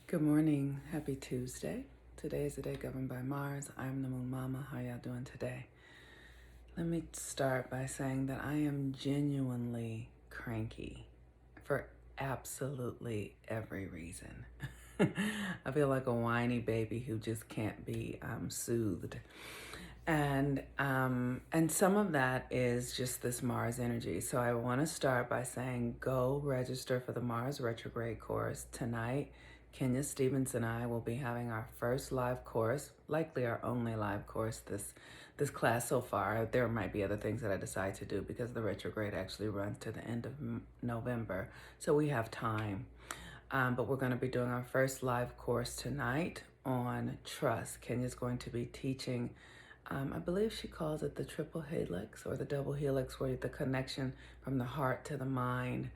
Good morning. Happy Tuesday. Today is the day governed by Mars. I'm the Moon Mama. How y'all doing today? Let me start by saying that I am genuinely cranky for absolutely every reason. I feel like a whiny baby who just can't be soothed. And some of that is just this Mars energy. So I want to start by saying go register for the Mars Retrograde course tonight. Kenya Stevens and I will be having our first live course, likely our only live course this class so far. There might be other things that I decide to do because the retrograde actually runs to the end of November, so we have time. But we're going to be doing our first live course tonight on trust. Kenya's going to be teaching, I believe she calls it the triple helix or the double helix, where the connection from the heart to the mind,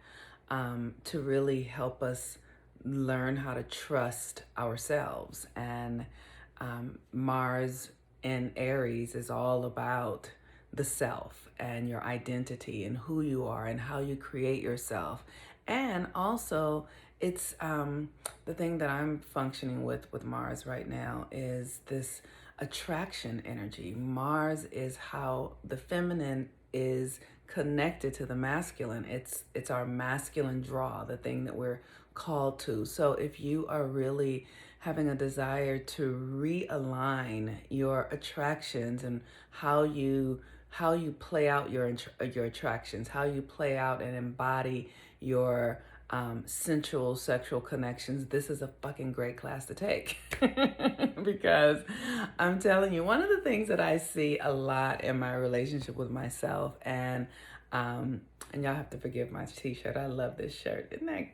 to really help us learn how to trust ourselves. And Mars in Aries is all about the self and your identity and who you are and how you create yourself. And also, it's the thing that I'm functioning with Mars right now is this attraction energy. Mars is how the feminine is connected to the masculine. It's our masculine draw, the thing that we're called to. So if you are really having a desire to realign your attractions and how you play out your attractions, how you play out and embody your sensual sexual connections, this is a fucking great class to take. Because I'm telling you, one of the things that I see a lot in my relationship with myself, and y'all have to forgive my t-shirt. I love this shirt. Isn't that,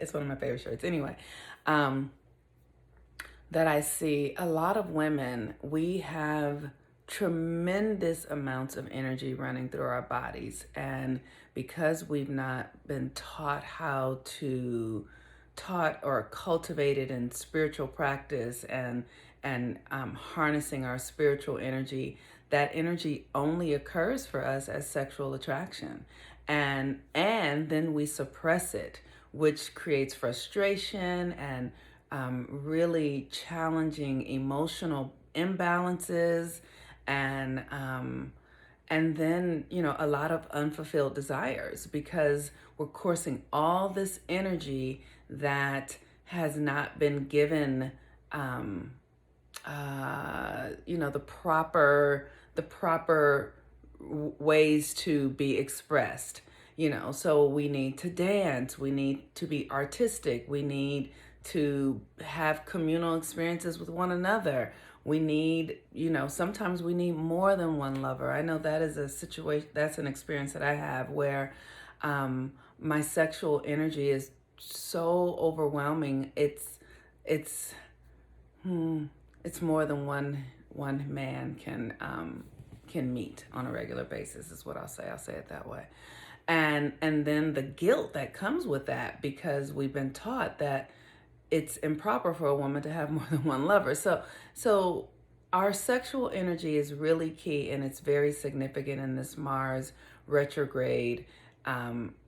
it's one of my favorite shirts. Anyway, that I see a lot of women, we have tremendous amounts of energy running through our bodies. And because we've not been taught or cultivated in spiritual practice and harnessing our spiritual energy, that energy only occurs for us as sexual attraction. And then we suppress it, which creates frustration and really challenging emotional imbalances, and then a lot of unfulfilled desires, because we're coursing all this energy that has not been given the proper ways to be expressed. So we need to dance, we need to be artistic, we need to have communal experiences with one another. We need, sometimes we need more than one lover. I know that is a situation, that's an experience that I have where my sexual energy is so overwhelming. It's more than one man can meet on a regular basis, is what I'll say. I'll say it that way. And then the guilt that comes with that, because we've been taught that it's improper for a woman to have more than one lover. So our sexual energy is really key, and it's very significant in this Mars retrograde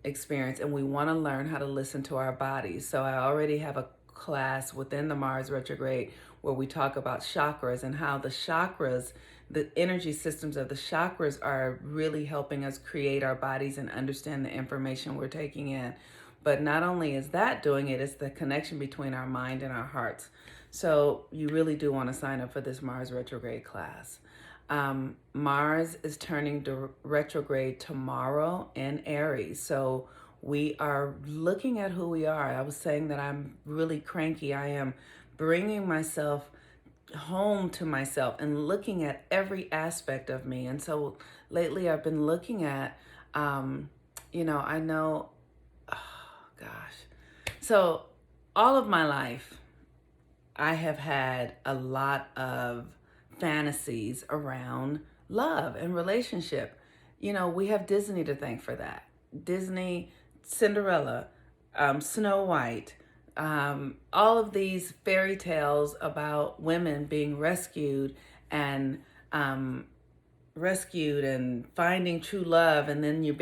experience. And we want to learn how to listen to our bodies. So I already have a class within the Mars retrograde where we talk about chakras and how the energy systems of the chakras are really helping us create our bodies and understand the information we're taking in. But not only is that doing it, it's the connection between our mind and our hearts. So you really do want to sign up for this Mars retrograde class. Mars is turning retrograde tomorrow in Aries. So we are looking at who we are. I was saying that I'm really cranky. I am bringing myself home to myself and looking at every aspect of me. And so lately I've been looking at, I know, gosh. So all of my life, I have had a lot of fantasies around love and relationship. We have Disney to thank for that. Disney, Cinderella, Snow White, all of these fairy tales about women being rescued and finding true love, and then you're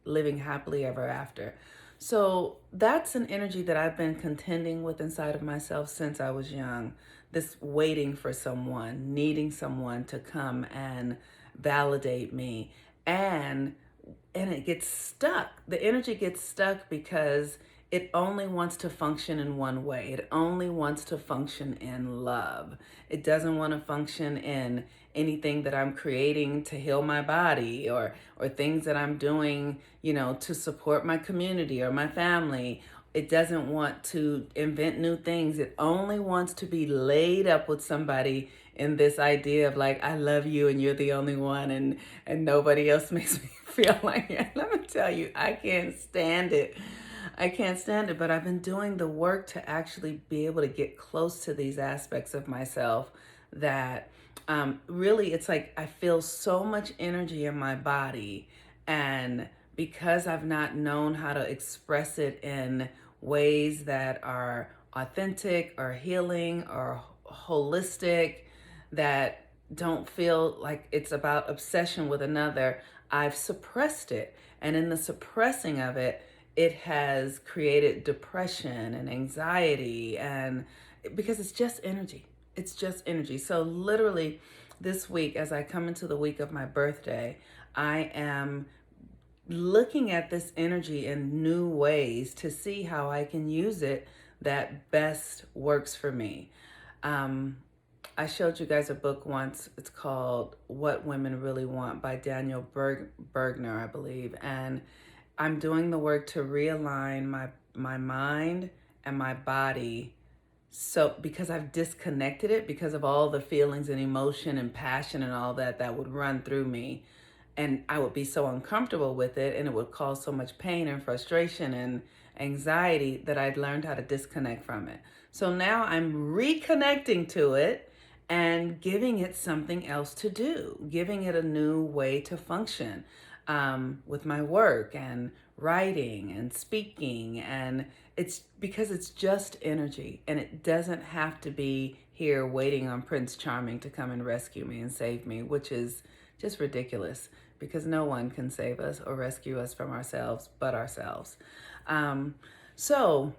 living happily ever after. So that's an energy that I've been contending with inside of myself since I was young. This waiting for someone, needing someone to come and validate me. And and it gets stuck. The energy gets stuck because it only wants to function in one way. It only wants to function in love. It doesn't want to function in anything that I'm creating to heal my body, or things that I'm doing, to support my community or my family. It doesn't want to invent new things. It only wants to be laid up with somebody in this idea of like, I love you and you're the only one, and nobody else makes me feel like it. Let me tell you, I can't stand it. I can't stand it, but I've been doing the work to actually be able to get close to these aspects of myself that really, it's like I feel so much energy in my body. And because I've not known how to express it in ways that are authentic or healing or holistic, that don't feel like it's about obsession with another, I've suppressed it. And in the suppressing of it, it has created depression and anxiety, and because it's just energy. It's just energy. So literally this week, as I come into the week of my birthday, I am looking at this energy in new ways to see how I can use it that best works for me. Um, I showed you guys a book once. It's called What Women Really Want by Daniel Bergner, I believe. And I'm doing the work to realign my mind and my body. So because I've disconnected it because of all the feelings and emotion and passion and all that would run through me, and I would be so uncomfortable with it, and it would cause so much pain and frustration and anxiety that I'd learned how to disconnect from it. So now I'm reconnecting to it and giving it something else to do, giving it a new way to function, with my work and writing and speaking. And it's because it's just energy, and it doesn't have to be here waiting on Prince Charming to come and rescue me and save me, which is just ridiculous, because no one can save us or rescue us from ourselves but ourselves. So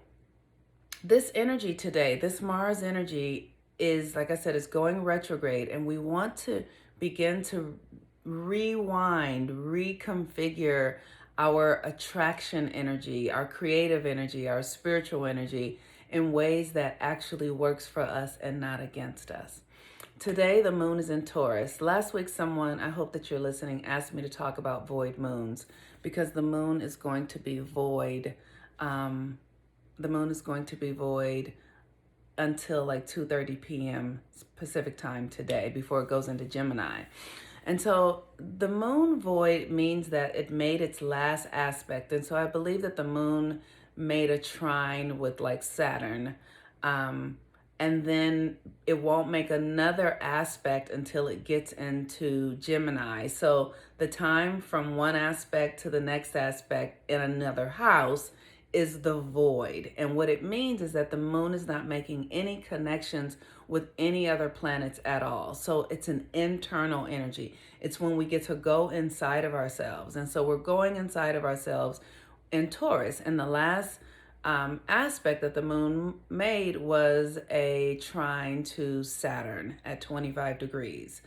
this energy today, this Mars energy is, like I said, is going retrograde, and we want to begin to rewind, reconfigure our attraction energy, our creative energy, our spiritual energy in ways that actually works for us and not against us. Today, the moon is in Taurus. Last week, someone, I hope that you're listening, asked me to talk about void moons because the moon is going to be void. The moon is going to be void until like 2:30 p.m. Pacific time today before it goes into Gemini. And so the moon void means that it made its last aspect. And so I believe that the moon made a trine with like Saturn. And then it won't make another aspect until it gets into Gemini. So the time from one aspect to the next aspect in another house is the void. And what it means is that the moon is not making any connections with any other planets at all. So it's an internal energy. It's when we get to go inside of ourselves. And so we're going inside of ourselves in Taurus. And the last aspect that the moon made was a trine to Saturn at 25 degrees.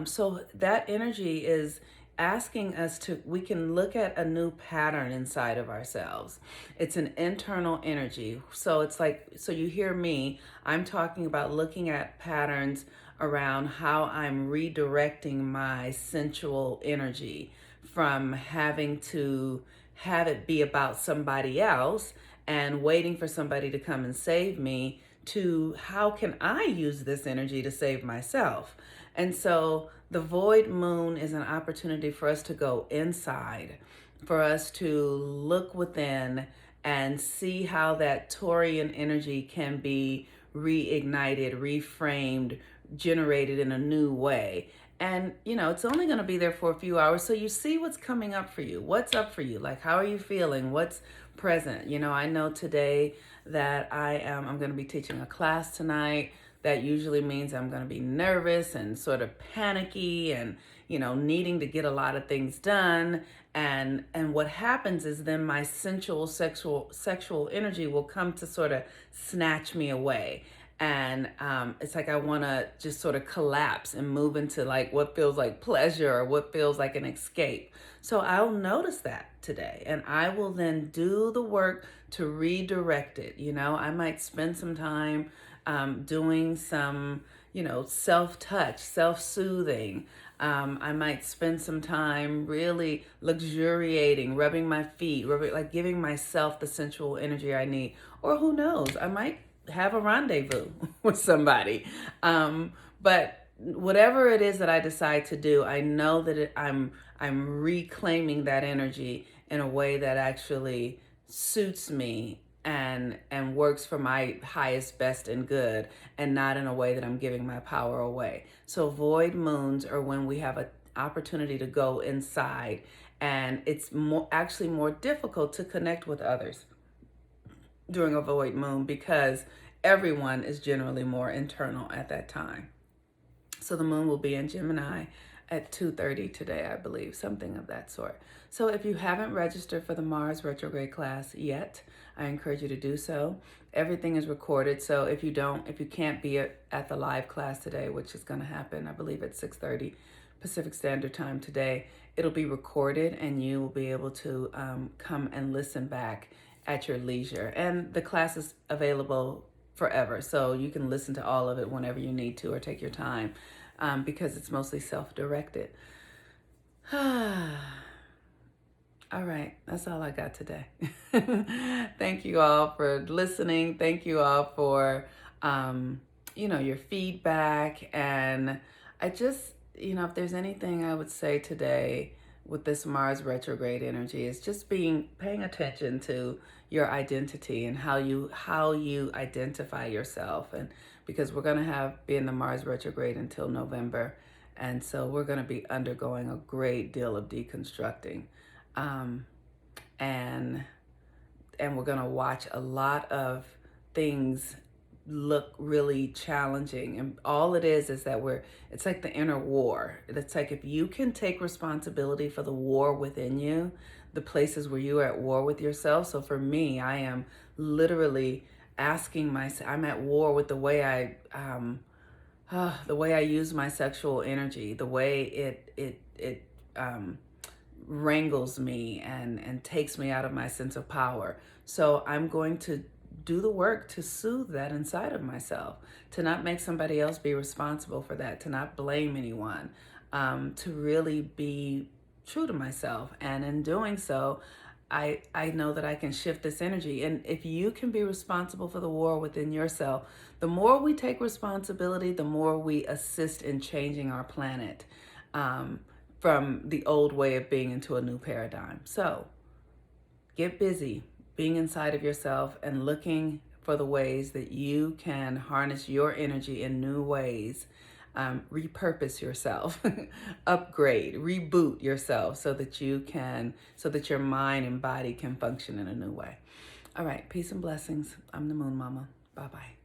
So that energy is asking us to, we can look at a new pattern inside of ourselves. It's an internal energy. So it's like, so you hear me, I'm talking about looking at patterns around how I'm redirecting my sensual energy from having to have it be about somebody else and waiting for somebody to come and save me, to how can I use this energy to save myself? And so the void moon is an opportunity for us to go inside, for us to look within and see how that Taurian energy can be reignited, reframed, generated in a new way. And, it's only going to be there for a few hours. So you see what's coming up for you. What's up for you? Like, how are you feeling? What's present? I know today that I'm going to be teaching a class tonight. that usually means I'm going to be nervous and sort of panicky and, needing to get a lot of things done. And what happens is then my sensual sexual energy will come to sort of snatch me away. And it's like I want to just sort of collapse and move into like what feels like pleasure or what feels like an escape. So I'll notice that today, and I will then do the work to redirect it. I might spend some time doing some, self-touch, self-soothing. I might spend some time really luxuriating, rubbing my feet, like giving myself the sensual energy I need. Or who knows, I might have a rendezvous with somebody. But whatever it is that I decide to do, I know that I'm reclaiming that energy in a way that actually suits me and works for my highest, best, and good, and not in a way that I'm giving my power away. So void moons are when we have an opportunity to go inside, and it's actually more difficult to connect with others during a void moon because everyone is generally more internal at that time. So the moon will be in Gemini at 2:30 today, I believe, something of that sort. So if you haven't registered for the Mars Retrograde class yet, I encourage you to do so. Everything is recorded, so if you can't be at the live class today, which is going to happen, I believe, at 6:30 Pacific Standard Time today, it'll be recorded and you will be able to come and listen back at your leisure. And the class is available forever, so you can listen to all of it whenever you need to or take your time, because it's mostly self-directed. All right, that's all I got today. Thank you all for listening. Thank you all for, your feedback. And I just, if there's anything I would say today with this Mars retrograde energy, is just paying attention to your identity and how you identify yourself. And because we're going to be in the Mars retrograde until November, and so we're going to be undergoing a great deal of deconstructing. And we're going to watch a lot of things look really challenging. And all it is that it's like the inner war. It's like if you can take responsibility for the war within you, the places where you are at war with yourself. So for me, I am literally asking myself, I'm at war with the way I use my sexual energy, the way it wrangles me and takes me out of my sense of power. So I'm going to do the work to soothe that inside of myself, to not make somebody else be responsible for that, to not blame anyone, to really be true to myself. And in doing so, I know that I can shift this energy. And if you can be responsible for the war within yourself, the more we take responsibility, the more we assist in changing our planet from the old way of being into a new paradigm. So get busy being inside of yourself and looking for the ways that you can harness your energy in new ways, repurpose yourself, upgrade, reboot yourself so that your mind and body can function in a new way. All right, peace and blessings. I'm the Moon Mama. Bye-bye.